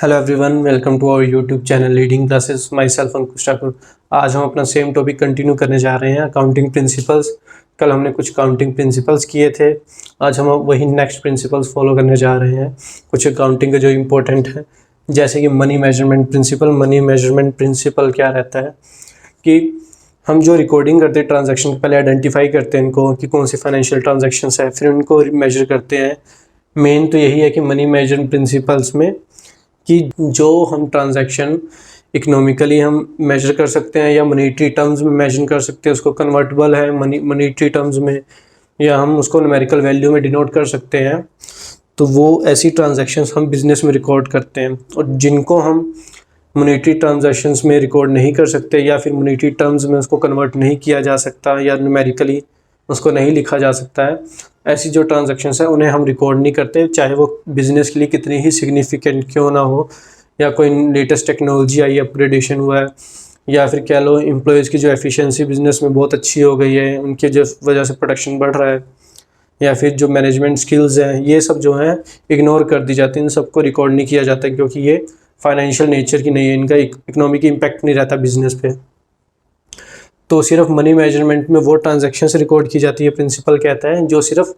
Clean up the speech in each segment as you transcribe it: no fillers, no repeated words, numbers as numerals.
Hello everyone, welcome to our YouTube channel leading classes. Myself Ankush Thakur. आज हम अपना same topic continue करने जा रहे हैं, अकाउंटिंग प्रिंसिपल्स। कल हमने कुछ अकाउंटिंग प्रिंसिपल्स किए थे, आज हम वही नेक्स्ट प्रिंसिपल्स फॉलो करने जा रहे हैं। कुछ अकाउंटिंग के जो इम्पोर्टेंट है, जैसे कि money measurement principle. Money measurement principle क्या रहता है कि हम जो रिकॉर्डिंग करते हैं ट्रांजैक्शन, पहले आइडेंटिफाई करते हैं इनको कि कौन सी फाइनेंशियल ट्रांजैक्शंस है, फिर उनको मेजर करते हैं। मेन तो यही है कि मनी मेजरमेंट प्रिंसिपल्स में कि जो हम ट्रांजैक्शन इकोनॉमिकली हम मेजर कर सकते हैं या मॉनेटरी टर्म्स में मेजर कर सकते हैं, उसको कन्वर्टेबल है मॉनेटरी टर्म्स में, या हम उसको न्यूमेरिकल वैल्यू में डिनोट कर सकते हैं, तो वो ऐसी ट्रांजैक्शंस हम बिजनेस में रिकॉर्ड करते हैं। और जिनको हम मॉनेटरी ट्रांजैक्शंस में रिकॉर्ड नहीं कर सकते या फिर मॉनेटरी टर्म्स में उसको कन्वर्ट नहीं किया जा सकता या न्यूमेरिकली उसको नहीं लिखा जा सकता है, ऐसी जो ट्रांजैक्शंस है उन्हें हम रिकॉर्ड नहीं करते, चाहे वो बिज़नेस के लिए कितनी ही सिग्निफिकेंट क्यों ना हो, या कोई लेटेस्ट टेक्नोलॉजी आई, अपग्रेडेशन हुआ है, या फिर कह लो एम्प्लॉयज़ की जो एफिशिएंसी बिज़नेस में बहुत अच्छी हो गई है, उनके जो वजह से प्रोडक्शन बढ़ रहा है, या फिर जो मैनेजमेंट स्किल्स हैं, ये सब जो हैं इग्नोर कर दी जाती हैं, इन सबको रिकॉर्ड नहीं किया जाता क्योंकि ये फाइनेंशियल नेचर की नहीं है, इनका इकोनॉमिक इम्पैक्ट नहीं रहता बिजनेस पे। तो सिर्फ मनी मेजरमेंट में वो ट्रांजैक्शंस रिकॉर्ड की जाती है, प्रिंसिपल कहता है, जो सिर्फ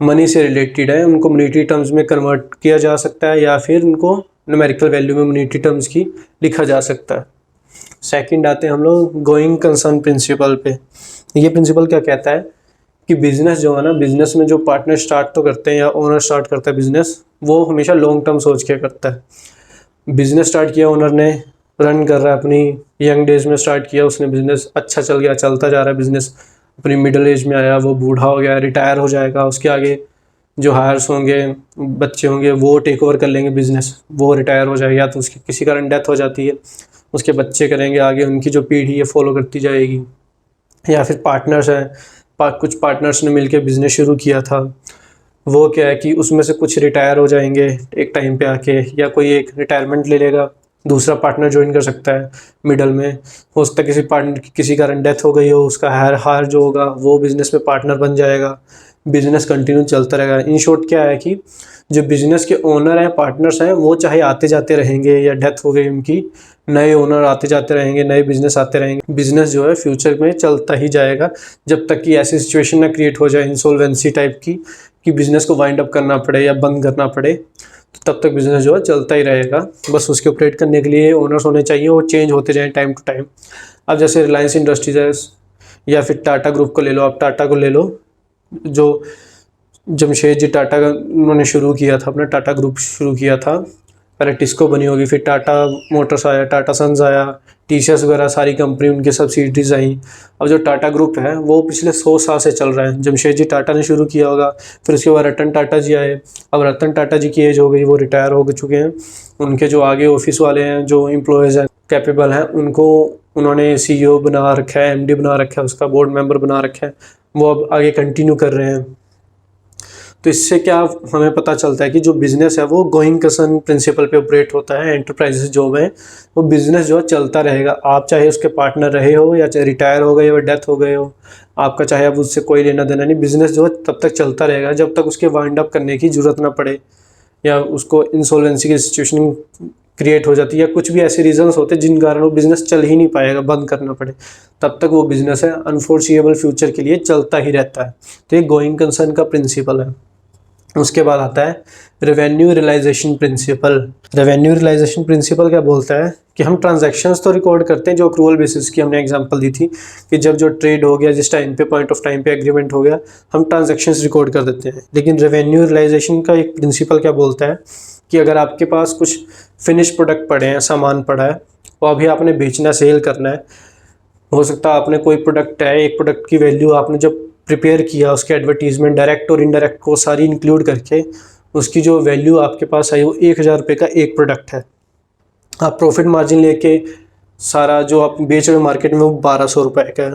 मनी से रिलेटेड है, उनको मॉनेटरी टर्म्स में कन्वर्ट किया जा सकता है या फिर उनको न्यूमेरिकल वैल्यू में मॉनेटरी टर्म्स की लिखा जा सकता है। सेकंड आते हैं हम लोग गोइंग कंसर्न प्रिंसिपल पे। ये प्रिंसिपल क्या कहता है कि बिजनेस जो है ना, बिजनेस में जो पार्टनर स्टार्ट तो करते हैं या ओनर स्टार्ट करता है बिजनेस, वो हमेशा लॉन्ग टर्म सोच के करता है। बिजनेस स्टार्ट किया ओनर ने, रन कर रहा है, अपनी यंग डेज में स्टार्ट किया उसने बिजनेस, अच्छा चल गया, चलता जा रहा है बिजनेस, अपनी मिडिल एज में आया, वो बूढ़ा हो गया, रिटायर हो जाएगा, उसके आगे जो हायर्स होंगे, बच्चे होंगे, वो टेक ओवर कर लेंगे बिजनेस, वो रिटायर हो जाएगा, या तो उसकी किसी कारण डेथ हो जाती है, उसके बच्चे करेंगे आगे, उनकी जो पीढ़ी है फॉलो करती जाएगी। या फिर पार्टनर्स हैं, कुछ पार्टनर्स ने मिलकर बिजनेस शुरू किया था, वो क्या है कि उसमें से कुछ रिटायर हो जाएंगे एक टाइम पे आके, या कोई एक रिटायरमेंट ले लेगा, दूसरा पार्टनर ज्वाइन कर सकता है मिडल में, हो सकता है किसी पार्टनर की किसी कारण डेथ हो गई हो, उसका हायर जो होगा वो बिजनेस में पार्टनर बन जाएगा, बिजनेस कंटिन्यू चलता रहेगा। इन शॉर्ट क्या है कि जो बिजनेस के ओनर हैं, पार्टनर्स हैं, वो चाहे आते जाते रहेंगे या डेथ हो गई उनकी, नए ओनर आते जाते रहेंगे, नए बिजनेस आते रहेंगे, बिजनेस जो है फ्यूचर में चलता ही जाएगा, जब तक कि ऐसी सिचुएशन ना क्रिएट हो जाए इंसॉल्वेंसी टाइप की, कि बिजनेस को वाइंड अप करना पड़े या बंद करना पड़े, तो तब तक बिजनेस जो है चलता ही रहेगा। बस उसके ऑपरेट करने के लिए ओनर्स होने चाहिए, वो चेंज होते जाएँ टाइम टू टाइम। अब जैसे रिलायंस इंडस्ट्रीज है, या फिर टाटा ग्रुप को ले लो, आप टाटा को ले लो, जो जमशेद जी टाटा का उन्होंने शुरू किया था, अपना टाटा ग्रुप शुरू किया था, पहले टिस्को बनी होगी, फिर टाटा मोटर्स आया, टाटा सन्स आया, टीसीएस वगैरह सारी कंपनी उनकी सब्सिडीज आई। अब जो टाटा ग्रुप है वो पिछले 100 साल से चल रहा है, जमशेद जी टाटा ने शुरू किया होगा, फिर उसके बाद रतन टाटा जी आए, अब रतन टाटा जी की एज हो गई, वो रिटायर हो चुके हैं, उनके जो आगे ऑफिस वाले हैं, जो एम्प्लॉयज़ हैं कैपेबल हैं, उनको उन्होंने सीईओ बना रखा है, एमडी बना रखा है, उसका बोर्ड मेंबर बना रखा है, वो अब आगे कंटिन्यू कर रहे हैं। तो इससे क्या हमें पता चलता है कि जो बिज़नेस है वो गोइंग कंसर्न प्रिंसिपल पे ऑपरेट होता है। एंटरप्राइजेस जो है वो बिज़नेस जो है चलता रहेगा, आप चाहे उसके पार्टनर रहे हो या चाहे रिटायर हो गए हो, डेथ हो गए हो, आपका चाहे अब उससे कोई लेना देना नहीं, बिज़नेस जो है तब तक चलता रहेगा जब तक उसके वाइंड अप करने की ज़रूरत ना पड़े, या उसको इंसॉल्वेंसी की सिचुएशन क्रिएट हो जाती है, या कुछ भी ऐसे रीजंस होते हैं जिन कारण वो बिज़नेस चल ही नहीं पाएगा, बंद करना पड़े, तब तक वो बिज़नेस है अनफोर्सिएबल फ्यूचर के लिए चलता ही रहता है। तो ये गोइंग कंसर्न का प्रिंसिपल है। उसके बाद आता है revenue realisation principle. Revenue realisation principle क्या बोलता है कि हम ट्रांजैक्शंस तो रिकॉर्ड करते हैं, जो अक्रूवल बेसिस की हमने एग्जांपल दी थी कि जब जो ट्रेड हो गया, जिस टाइम पे पॉइंट ऑफ टाइम पे एग्रीमेंट हो गया, हम ट्रांजैक्शंस रिकॉर्ड कर देते हैं। लेकिन रेवेन्यू रियलाइजेशन का एक प्रिंसिपल क्या बोलता है कि अगर आपके पास कुछ फिनिश प्रोडक्ट पड़े हैं, सामान पड़ा है, वो अभी आपने बेचना, सेल करना है, हो सकता है आपने कोई प्रोडक्ट है, एक प्रोडक्ट की वैल्यू आपने जब प्रिपेयर किया, उसके एडवर्टीजमेंट डायरेक्ट और इनडायरेक्ट को सारी इंक्लूड करके उसकी जो वैल्यू आपके पास आई वो 1000 रुपये का एक प्रोडक्ट है, आप प्रॉफिट मार्जिन लेके सारा जो आप बेच रहे हो मार्केट में वो 1200 रुपये का है।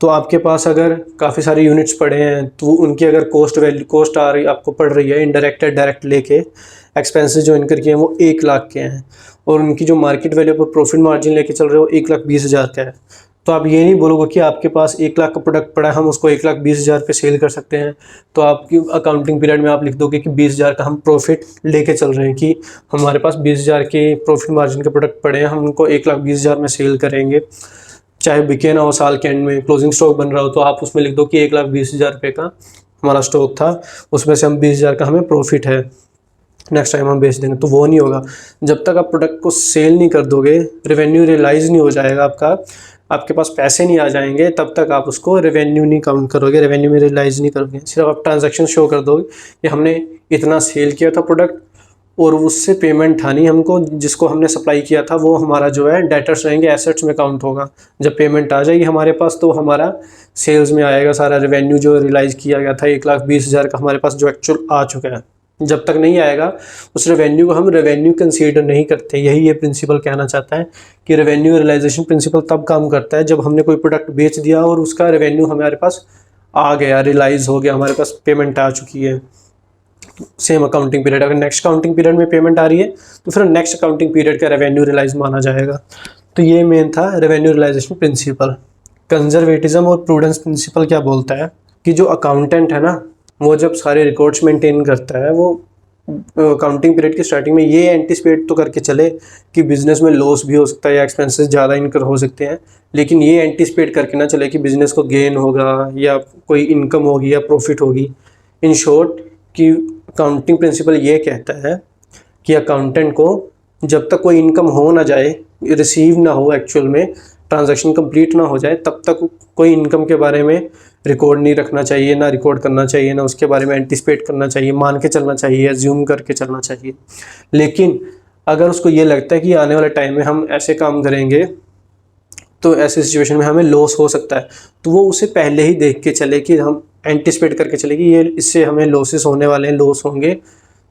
तो आपके पास अगर काफ़ी सारे यूनिट्स पड़े हैं तो उनकी अगर कॉस्ट आ रही आपको पड़ रही है, इनडायरेक्ट या डायरेक्ट लेके एक्सपेंसेस जो इनकर किए हैं वो 1 लाख के हैं, और उनकी जो मार्केट वैल्यू पर प्रॉफिट मार्जिन लेके चल रहे हो 1,20,000 का है। तो आप ये नहीं बोलोगे कि आपके पास 1 लाख का प्रोडक्ट पड़ा है, हम उसको 1,20,000 पे सेल कर सकते हैं। तो आपकी अकाउंटिंग पीरियड में आप लिख दोगे कि 20,000 का हम प्रॉफिट लेके चल रहे हैं, कि हमारे पास 20,000 के प्रॉफिट मार्जिन के प्रोडक्ट पड़े हैं, हम उनको 1,20,000 में सेल करेंगे, चाहे बिके ना हो। साल के एंड में क्लोजिंग स्टॉक बन रहा हो तो आप उसमें लिख दो कि 1,20,000 रुपये का हमारा स्टॉक था, उसमें से हम 20,000 का हमें प्रॉफिट है, नेक्स्ट टाइम हम बेच देंगे। तो वो नहीं होगा जब तक आप प्रोडक्ट को सेल नहीं कर दोगे, रेवेन्यू रियलाइज़ नहीं हो जाएगा आपका, आपके पास पैसे नहीं आ जाएंगे, तब तक आप उसको रेवेन्यू नहीं काउंट करोगे, रेवेन्यू में रियलाइज़ नहीं करोगे। सिर्फ आप ट्रांजैक्शन शो कर दोगे कि हमने इतना सेल किया था प्रोडक्ट और उससे पेमेंट था नहीं हमको, जिसको हमने सप्लाई किया था वो हमारा जो है डेटर्स रहेंगे, एसेट्स में काउंट होगा। जब पेमेंट आ जाएगी हमारे पास तो हमारा सेल्स में आएगा सारा रेवेन्यू जो रियलाइज़ किया गया था 1,20,000 का हमारे पास जो एक्चुअल आ चुका है। जब तक नहीं आएगा उस रेवेन्यू को हम रेवेन्यू कंसीडर नहीं करते। यही ये प्रिंसिपल कहना चाहता है कि रेवेन्यू रियलाइजेशन प्रिंसिपल तब काम करता है जब हमने कोई प्रोडक्ट बेच दिया और उसका रेवेन्यू हमारे पास आ गया, रियलाइज़ हो गया, हमारे पास पेमेंट आ चुकी है। सेम अकाउंटिंग पीरियड, अगर नेक्स्ट अकाउंटिंग पीरियड में पेमेंट आ रही है तो फिर नेक्स्ट अकाउंटिंग पीरियड का रेवेन्यू रियलाइज माना जाएगा। तो ये मेन था रेवेन्यू रियलाइजेशन प्रिंसिपल। कंजर्वेटिज्म और प्रूडेंस प्रिंसिपल क्या बोलता है कि जो अकाउंटेंट है ना, वो जब सारे रिकॉर्ड्स मेंटेन करता है, वो अकाउंटिंग पीरियड की स्टार्टिंग में ये एंटिसिपेट तो करके चले कि बिजनेस में लॉस भी हो सकता है या एक्सपेंसेस ज़्यादा इनकर हो सकते हैं, लेकिन ये एंटिसिपेट करके ना चले कि बिजनेस को गेन होगा या कोई इनकम होगी या प्रॉफिट होगी। इन शॉर्ट कि अकाउंटिंग प्रिंसिपल ये कहता है कि अकाउंटेंट को जब तक कोई इनकम हो ना जाए, रिसीव ना हो, एक्चुअल में ट्रांजैक्शन कंप्लीट ना हो जाए, तब तक कोई इनकम के बारे में रिकॉर्ड नहीं रखना चाहिए, ना रिकॉर्ड करना चाहिए, ना उसके बारे में एंटिसिपेट करना चाहिए, मान के चलना चाहिए, एज्यूम करके चलना चाहिए। लेकिन अगर उसको ये लगता है कि आने वाले टाइम में हम ऐसे काम करेंगे तो ऐसे सिचुएशन में हमें लॉस हो सकता है, तो वो उसे पहले ही देख के चले कि हम एंटिसिपेट करके चले कि ये इससे हमें लॉसेस होने वाले हैं, लॉस होंगे,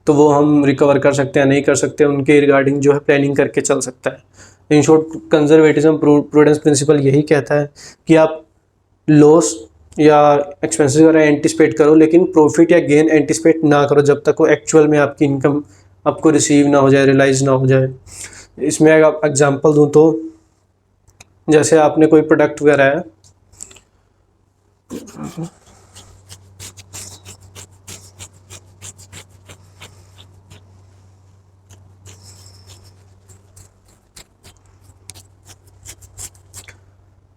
तो वो हम रिकवर कर सकते हैं नहीं कर सकते, उनके रिगार्डिंग जो है प्लानिंग करके चल सकता है। In short conservatism prudence principle यही कहता है कि आप लॉस या एक्सपेंसेस वगैरह एंटिसिपेट करो, लेकिन प्रॉफिट या गेन एंटिसिपेट ना करो जब तक वो एक्चुअल में आपकी इनकम आपको रिसीव ना हो जाए, रियलाइज ना हो जाए। इसमें अगर एग्जांपल दूं तो जैसे आपने कोई प्रोडक्ट वगैरह है,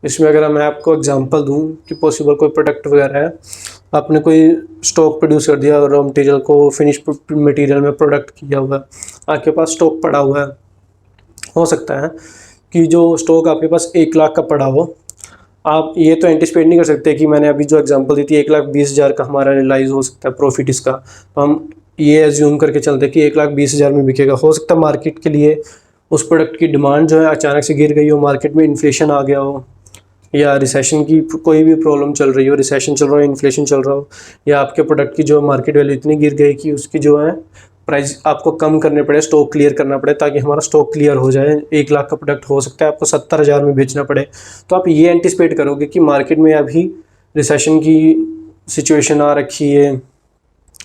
इसमें अगर मैं आपको एग्जांपल दूं कि पॉसिबल कोई प्रोडक्ट वगैरह है, आपने कोई स्टॉक प्रोड्यूस कर दिया, रॉ मटेरियल को फिनिश मटेरियल में प्रोडक्ट किया हुआ है, आपके पास स्टॉक पड़ा हुआ है। हो सकता है कि जो स्टॉक आपके पास 1 लाख का पड़ा हो, आप ये तो एंटिसिपेट नहीं कर सकते कि मैंने अभी जो एग्जांपल दी थी 1,20,000 का हमारा रियलाइज हो सकता है प्रॉफिट इसका, तो हम ये एज्यूम करके चलते कि 1,20,000 में बिकेगा। हो सकता है मार्केट के लिए उस प्रोडक्ट की डिमांड जो है अचानक से गिर गई हो, मार्केट में इन्फ्लेशन आ गया हो, या रिसेशन की कोई भी प्रॉब्लम चल रही हो, रिसेशन चल रहा हो, इन्फ्लेशन चल रहा हो, या आपके प्रोडक्ट की जो मार्केट वैल्यू इतनी गिर गई कि उसकी जो है प्राइस आपको कम करने पड़े, स्टॉक क्लियर करना पड़े ताकि हमारा स्टॉक क्लियर हो जाए। 1 लाख का प्रोडक्ट हो सकता है आपको 70,000 में बेचना पड़े, तो आप ये एंटिसिपेट करोगे कि मार्केट में अभी रिसेशन की सिचुएशन आ रखी है,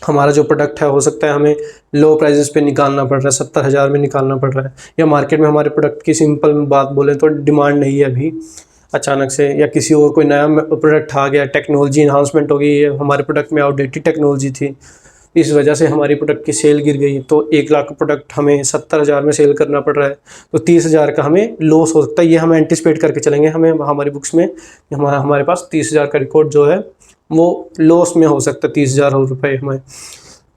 हमारा जो प्रोडक्ट है हो सकता है हमें लो प्राइजेस पे निकालना पड़ रहा है, 70,000 में निकालना पड़ रहा है, या मार्केट में हमारे प्रोडक्ट की सिंपल बात बोलें तो डिमांड नहीं है अभी अचानक से, या किसी और कोई नया प्रोडक्ट आ गया, टेक्नोलॉजी इन्हांसमेंट हो गई है, हमारे प्रोडक्ट में आउटडेटेड टेक्नोलॉजी थी, इस वजह से हमारी प्रोडक्ट की सेल गिर गई, तो 1 लाख का प्रोडक्ट हमें 70,000 में सेल करना पड़ रहा है, तो 30,000 का हमें लॉस हो सकता है। ये हम एंटिसिपेट करके चलेंगे, हमें हमारी बुक्स में हमारे पास 30,000 का रिकॉर्ड जो है वो लॉस में हो सकता है, 30,000 रुपये हमें।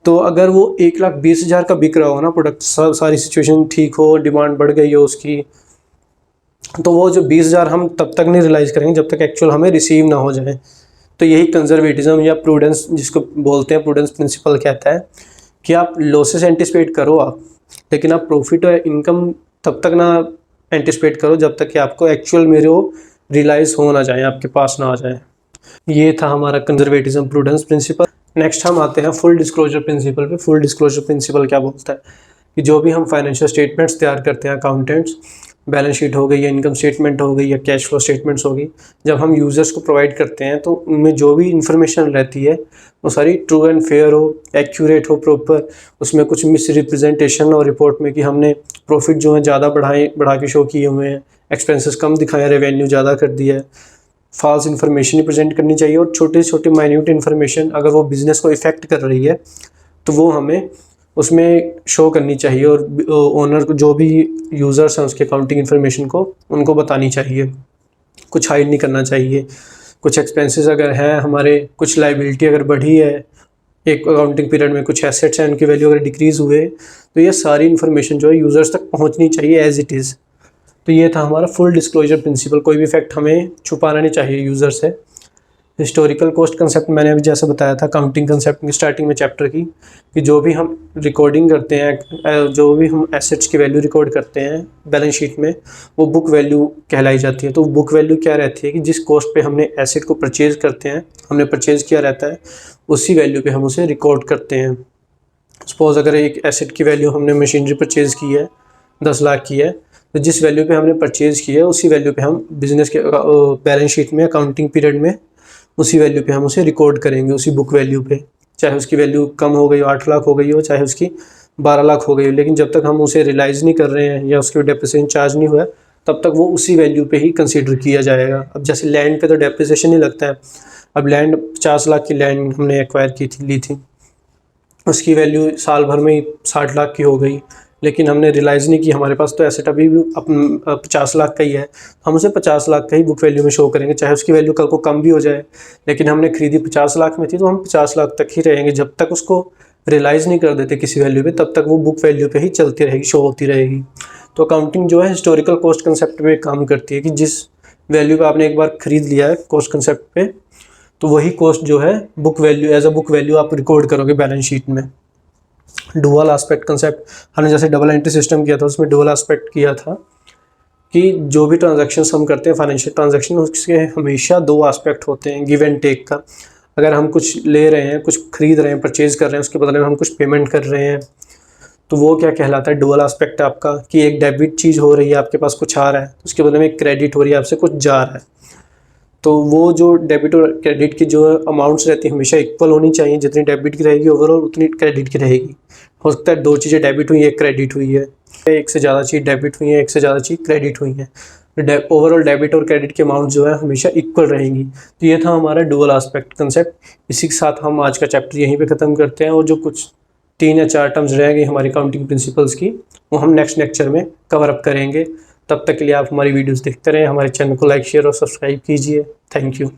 तो अगर वो 1,20,000 का बिक रहा हो ना प्रोडक्ट, सारी सिचुएशन ठीक हो, डिमांड बढ़ गई हो उसकी, तो वो जो 20,000 हम तब तक नहीं रियलाइज़ करेंगे जब तक एक्चुअल हमें रिसीव ना हो जाए। तो यही कंजर्वेटिज्म या प्रूडेंस जिसको बोलते हैं, प्रूडेंस प्रिंसिपल कहता है कि आप लॉसेस एंटिसिपेट करो आप, लेकिन आप प्रॉफिट और इनकम तब तक ना एंटिसिपेट करो जब तक कि आपको एक्चुअल में वो रियलाइज़ हो ना जाए, आपके पास ना आ जाए। ये था हमारा कंजर्वेटिज्म प्रूडेंस प्रिंसिपल। नेक्स्ट हम आते हैं फुल डिस्क्लोजर प्रिंसिपल पे। फुल डिस्क्लोजर प्रिंसिपल क्या बोलता है कि जो भी हम फाइनेंशियल स्टेटमेंट्स तैयार करते हैं अकाउंटेंट्स, बैलेंस शीट हो गई या इनकम स्टेटमेंट हो गई या कैश फ्लो स्टेटमेंट्स होगी, जब हम यूज़र्स को प्रोवाइड करते हैं तो उनमें जो भी इंफॉर्मेशन रहती है वो सारी ट्रू एंड फेयर हो, एक्यूरेट हो, प्रॉपर, उसमें कुछ मिस रिप्रेजेंटेशन और रिपोर्ट में कि हमने प्रॉफिट जो है ज़्यादा बढ़ा के शो किए हुए हैं एक्सपेंसेस कम दिखाया, रेवेन्यू ज़्यादा कर दिया है। फॉल्स इन्फॉर्मेशन ही प्रेजेंट करनी चाहिए, और छोटे छोटे माइन्यूट इन्फॉर्मेशन अगर वो बिज़नेस को इफ़ेक्ट कर रही है तो वो हमें उसमें शो करनी चाहिए, और ओनर को, जो भी यूज़र्स हैं उसके अकाउंटिंग इन्फॉर्मेशन को, उनको बतानी चाहिए। कुछ हाइड नहीं करना चाहिए। कुछ एक्सपेंसेस अगर हैं हमारे, कुछ लाइबिलिटी अगर बढ़ी है एक अकाउंटिंग पीरियड में, कुछ एसेट्स हैं उनकी वैल्यू अगर डिक्रीज़ हुए, तो ये सारी इन्फॉर्मेशन जो है यूज़र्स तक पहुंचनी चाहिए एज इट इज़। तो ये था हमारा फुल डिस्क्लोजर प्रिंसिपल। कोई भी फैक्ट हमें छुपाना नहीं चाहिए यूज़र से। हिस्टोरिकल कॉस्ट कंसेप्ट मैंने अभी जैसे बताया था काउंटिंग कंसेप्ट की स्टार्टिंग में चैप्टर की, कि जो भी हम रिकॉर्डिंग करते हैं, जो भी हम एसेट्स की वैल्यू रिकॉर्ड करते हैं बैलेंस शीट में, वो बुक वैल्यू कहलाई जाती है। तो बुक वैल्यू क्या रहती है कि जिस कॉस्ट पे हमने एसेट को परचेज करते हैं, हमने परचेज किया रहता है, उसी वैल्यू पे हम उसे रिकॉर्ड करते हैं। सपोज़ अगर एक एसेट की वैल्यू हमने मशीनरी परचेज़ की है 10 लाख की है, तो जिस वैल्यू पे हमने परचेज़ की है उसी वैल्यू पे हम बिज़नेस के बैलेंस शीट में अकाउंटिंग पीरियड में उसी वैल्यू पे हम उसे रिकॉर्ड करेंगे, उसी बुक वैल्यू पे। चाहे उसकी वैल्यू कम हो गई हो, 8 लाख हो गई हो, चाहे उसकी 12 लाख हो गई हो, लेकिन जब तक हम उसे रियलाइज़ नहीं कर रहे हैं या उसके डेप्रिसिएशन चार्ज नहीं हुआ है, तब तक वो उसी वैल्यू पे ही कंसीडर किया जाएगा। अब जैसे लैंड पे तो डेप्रिसिएशन नहीं लगता है। अब लैंड 50 लाख की लैंड हमने एक्वायर की थी, ली थी, उसकी वैल्यू साल भर में ही 60 लाख की हो गई, लेकिन हमने रियलाइज़ नहीं की, हमारे पास तो एसेट अभी भी 50 लाख का ही है, हम उसे 50 लाख का ही बुक वैल्यू में शो करेंगे, चाहे उसकी वैल्यू कल को कम भी हो जाए। लेकिन हमने खरीदी 50 लाख में थी, तो हम 50 लाख तक ही रहेंगे। जब तक उसको रियलाइज़ नहीं कर देते किसी वैल्यू पे, तब तक वो बुक वैल्यू पे ही चलती रहेगी, शो होती रहेगी। तो अकाउंटिंग जो है हिस्टोरिकल कॉस्ट कंसेप्ट पे काम करती है, कि जिस वैल्यू पे आपने एक बार खरीद लिया है कॉस्ट कंसेप्ट पे, तो वही कॉस्ट जो है book value, as a book value आप रिकॉर्ड करोगे बैलेंस शीट में। डुअल एस्पेक्ट कंसेप्ट, हमने जैसे डबल एंट्री सिस्टम किया था, उसमें डुअल एस्पेक्ट किया था कि जो भी ट्रांजैक्शंस हम करते हैं फाइनेंशियल ट्रांजैक्शन, उसके हमेशा 2 एस्पेक्ट होते हैं गिव एंड टेक का। अगर हम कुछ ले रहे हैं, कुछ खरीद रहे हैं, परचेज कर रहे हैं, उसके बदले में हम कुछ पेमेंट कर रहे हैं, तो वो क्या कहलाता है, डुअल एस्पेक्ट आपका, कि एक डेबिट चीज़ हो रही है, आपके पास कुछ आ रहा है, उसके बदले में एक क्रेडिट हो रही है, आपसे कुछ जा रहा है। तो वो जो डेबिट और क्रेडिट की जो अमाउंट्स रहती है हमेशा इक्वल होनी चाहिए। जितनी डेबिट की रहेगी ओवरऑल, उतनी क्रेडिट की रहेगी। हो सकता है 2 चीज़ें डेबिट हुई, एक क्रेडिट हुई है, एक से ज़्यादा चीज़ डेबिट हुई है, एक से ज़्यादा चीज़ क्रेडिट हुई है, तो ओवरऑल डेबिट और क्रेडिट की अमाउंट जो है हमेशा इक्वल रहेंगी। तो ये था हमारा डुअल एस्पेक्ट कंसेप्ट। इसी के साथ हम आज का चैप्टर यहीं पे ख़त्म करते हैं, और जो कुछ 3 या 4 टर्म्स रह गई हमारी काउंटिंग प्रिंसिपल्स की, वो हम नेक्स्ट लेक्चर में कवर अप करेंगे। तब तक के लिए आप हमारी वीडियोस देखते रहें, हमारे चैनल को लाइक, शेयर और सब्सक्राइब कीजिए। Thank you.